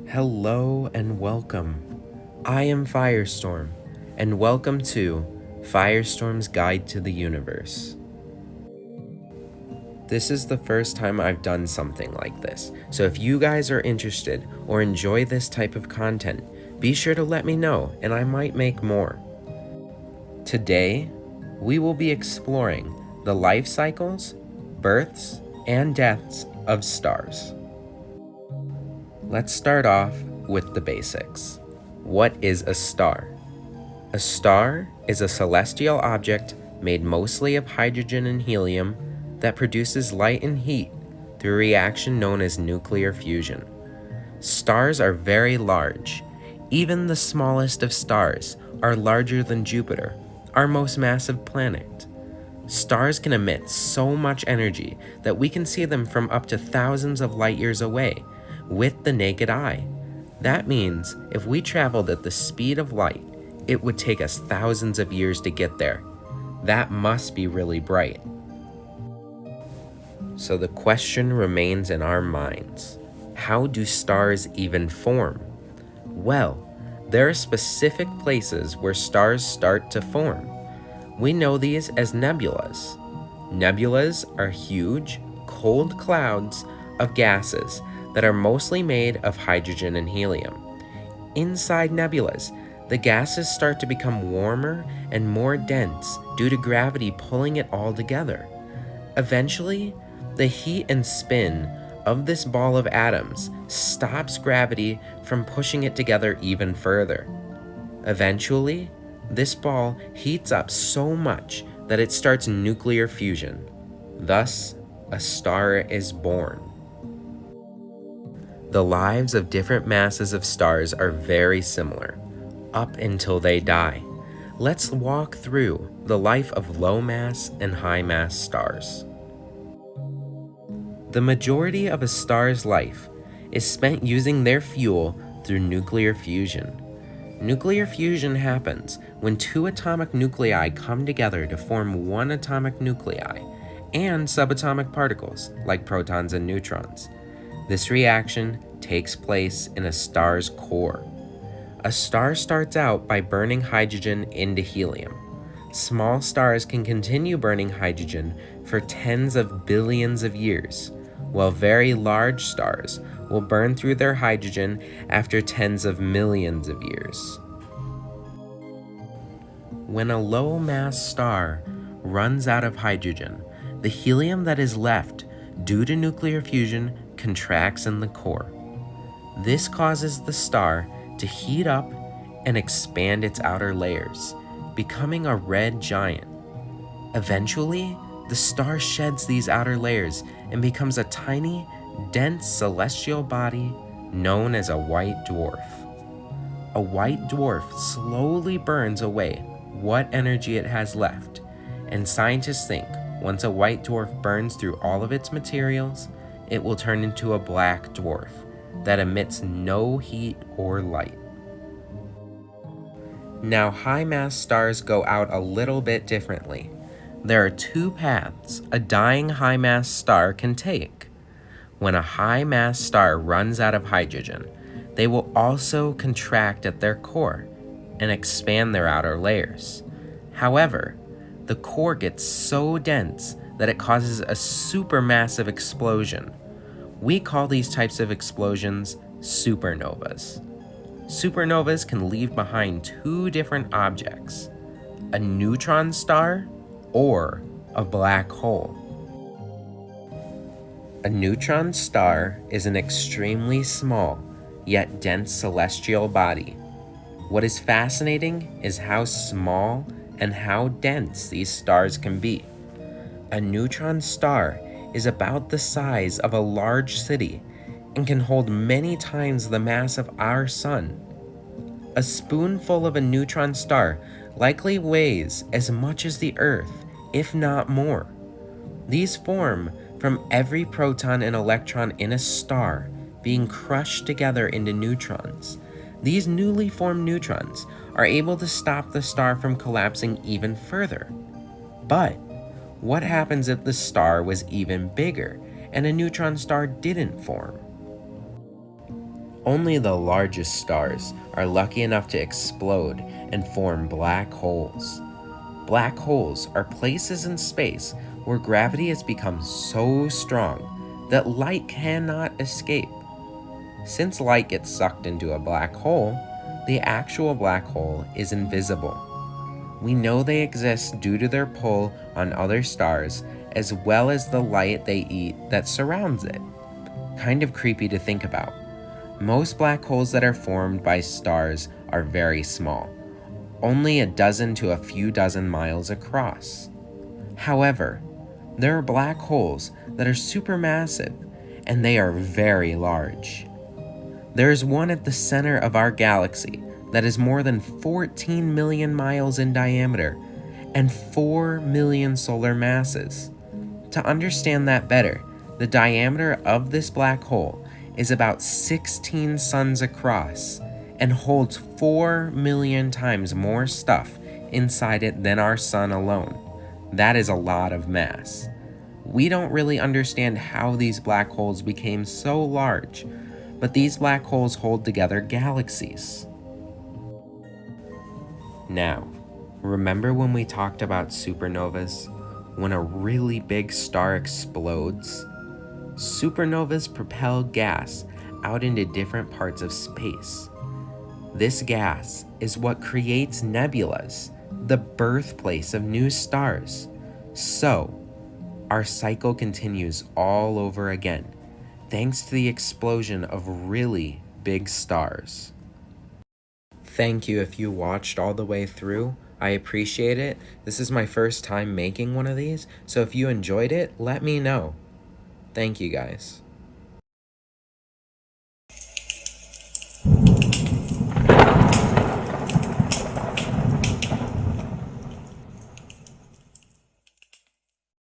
Hello and welcome. I am Firestorm, and welcome to Firestorm's Guide to the Universe. This is the first time I've done something like this, so if you guys are interested or enjoy this type of content, be sure to let me know and I might make more. Today, we will be exploring the life cycles, births, and deaths of stars. Let's start off with the basics. What is a star? A star is a celestial object made mostly of hydrogen and helium that produces light and heat through a reaction known as nuclear fusion. Stars are very large. Even the smallest of stars are larger than Jupiter, our most massive planet. Stars can emit so much energy that we can see them from up to thousands of light years away with the naked eye. That means if we traveled at the speed of light, it would take us thousands of years to get there. That must be really bright. So the question remains in our minds: how do stars even form? Well, there are specific places where stars start to form. We know these as nebulas. Nebulas are huge, cold clouds of gases that are mostly made of hydrogen and helium. Inside nebulas, the gases start to become warmer and more dense due to gravity pulling it all together. Eventually, the heat and spin of this ball of atoms stops gravity from pushing it together even further. Eventually, this ball heats up so much that it starts nuclear fusion. Thus, a star is born. The lives of different masses of stars are very similar, up until they die. Let's walk through the life of low mass and high mass stars. The majority of a star's life is spent using their fuel through nuclear fusion. Nuclear fusion happens when two atomic nuclei come together to form one atomic nuclei and subatomic particles like protons and neutrons. This reaction takes place in a star's core. A star starts out by burning hydrogen into helium. Small stars can continue burning hydrogen for tens of billions of years, while very large stars will burn through their hydrogen after tens of millions of years. When a low-mass star runs out of hydrogen, the helium that is left due to nuclear fusion contracts in the core. This causes the star to heat up and expand its outer layers, becoming a red giant. Eventually, the star sheds these outer layers and becomes a tiny, dense celestial body known as a white dwarf. A white dwarf slowly burns away what energy it has left, and scientists think once a white dwarf burns through all of its materials, it will turn into a black dwarf that emits no heat or light. Now, high-mass stars go out a little bit differently. There are two paths a dying high-mass star can take. When a high-mass star runs out of hydrogen, they will also contract at their core and expand their outer layers. However, the core gets so dense that it causes a supermassive explosion. We call these types of explosions supernovas. Supernovas can leave behind two different objects: a neutron star or a black hole. A neutron star is an extremely small yet dense celestial body. What is fascinating is how small and how dense these stars can be. A neutron star is about the size of a large city and can hold many times the mass of our sun. A spoonful of a neutron star likely weighs as much as the Earth, if not more. These form from every proton and electron in a star being crushed together into neutrons. These newly formed neutrons are able to stop the star from collapsing even further. But what happens if the star was even bigger and a neutron star didn't form? Only the largest stars are lucky enough to explode and form black holes. Black holes are places in space where gravity has become so strong that light cannot escape. Since light gets sucked into a black hole, the actual black hole is invisible. We know they exist due to their pull on other stars as well as the light they eat that surrounds it. Kind of creepy to think about. Most black holes that are formed by stars are very small, only a dozen to a few dozen miles across. However, there are black holes that are supermassive, and they are very large. There is one at the center of our galaxy that is more than 14 million miles in diameter and 4 million solar masses. To understand that better, the diameter of this black hole is about 16 suns across and holds 4 million times more stuff inside it than our sun alone. That is a lot of mass. We don't really understand how these black holes became so large, but these black holes hold together galaxies. Now, remember when we talked about supernovas? When a really big star explodes? Supernovas propel gas out into different parts of space. This gas is what creates nebulas, the birthplace of new stars. So, our cycle continues all over again, thanks to the explosion of really big stars. Thank you if you watched all the way through. I appreciate it. This is my first time making one of these, so if you enjoyed it, let me know. Thank you guys.